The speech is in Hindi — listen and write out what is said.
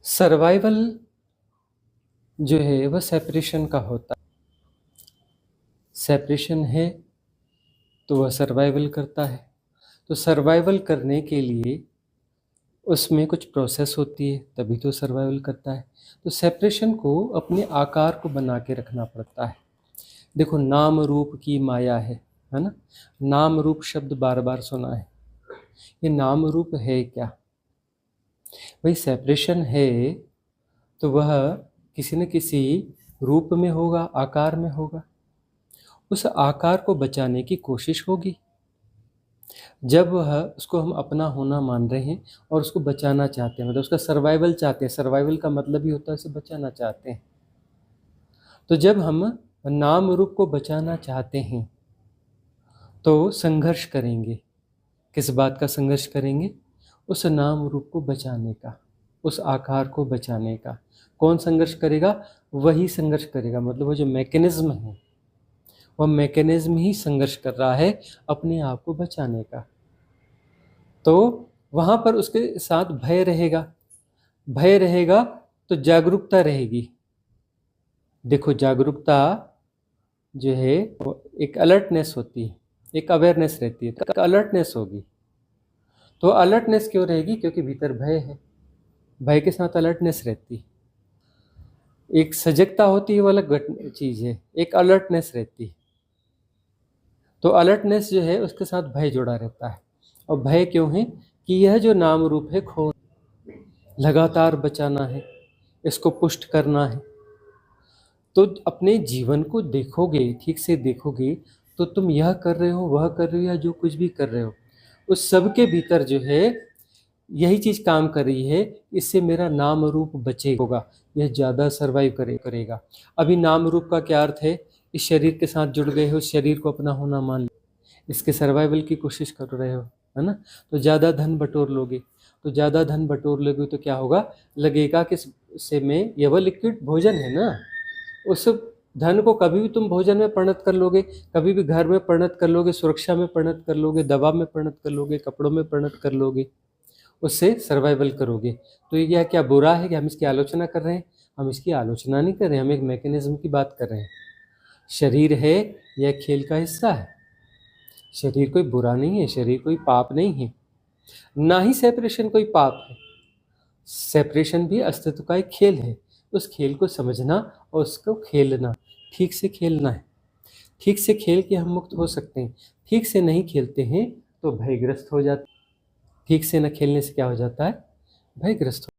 सर्वाइवल जो है वह सेपरेशन का होता है। सेपरेशन है तो वह सर्वाइवल करता है। तो सर्वाइवल करने के लिए उसमें कुछ प्रोसेस होती है, तभी तो सर्वाइवल करता है। तो सेपरेशन को अपने आकार को बना के रखना पड़ता है। देखो, नाम रूप की माया है ना। नाम रूप शब्द बार बार सुना है। ये नाम रूप है क्या? भाई सेपरेशन है तो वह किसी न किसी रूप में होगा, आकार में होगा। उस आकार को बचाने की कोशिश होगी। जब वह उसको हम अपना होना मान रहे हैं और उसको बचाना चाहते हैं, मतलब उसका सर्वाइवल चाहते हैं। सर्वाइवल का मतलब ही होता है उसे बचाना चाहते हैं। तो जब हम नाम रूप को बचाना चाहते हैं तो संघर्ष करेंगे। किस बात का संघर्ष करेंगे? उस नाम रूप को बचाने का, उस आकार को बचाने का। कौन संघर्ष करेगा? वही संघर्ष करेगा, मतलब वो जो मैकेनिज्म है, वह मैकेनिज्म ही संघर्ष कर रहा है अपने आप को बचाने का। तो वहाँ पर उसके साथ भय रहेगा। भय रहेगा तो जागरूकता रहेगी। देखो, जागरूकता जो है वो एक अलर्टनेस होती है, एक अवेयरनेस रहती है, तो अलर्टनेस होगी। तो अलर्टनेस क्यों रहेगी? क्योंकि भीतर भय है। भय के साथ अलर्टनेस रहती है। एक सजगता होती है, वो अलग चीज़ है। एक अलर्टनेस रहती है। तो अलर्टनेस जो है उसके साथ भय जुड़ा रहता है। और भय क्यों है? कि यह जो नाम रूप है खो लगातार बचाना है, इसको पुष्ट करना है। तो अपने जीवन को देखोगे, ठीक से देखोगे, तो तुम यह कर रहे हो, वह कर रहे हो, या जो कुछ भी कर रहे हो, उस सब के भीतर जो है यही चीज़ काम कर रही है। इससे मेरा नाम रूप बचेगा, यह ज़्यादा सर्वाइव करेगा। अभी नाम रूप का क्या अर्थ है? इस शरीर के साथ जुड़ गए हो, शरीर को अपना होना मान लो, इसके सर्वाइवल की कोशिश कर रहे हो, है ना। तो ज़्यादा धन बटोर लोगे, तो ज़्यादा धन बटोर लोगे तो क्या होगा? लगेगा कि से में यह वह लिक्विड भोजन है ना। उस धन को कभी भी तुम भोजन में परिणत कर लोगे, कभी भी घर में परिणत कर लोगे, सुरक्षा में परिणत कर लोगे, दवा में परिणत कर लोगे, कपड़ों में परिणत कर लोगे, उससे सर्वाइवल करोगे। तो ये क्या बुरा है कि हम इसकी आलोचना कर रहे हैं? हम इसकी आलोचना नहीं कर रहे हैं, हम एक मैकेनिज्म की बात कर रहे हैं। शरीर है, यह खेल का हिस्सा है। शरीर कोई बुरा नहीं है, शरीर कोई पाप नहीं है, ना ही सेपरेशन कोई पाप है। सेपरेशन भी अस्तित्व का एक खेल है। उस खेल को समझना और उसको खेलना, ठीक से खेलना है। ठीक से खेल के हम मुक्त हो सकते हैं। ठीक से नहीं खेलते हैं तो भयग्रस्त हो जाते हैं। ठीक से न खेलने से क्या हो जाता है? भयग्रस्त हो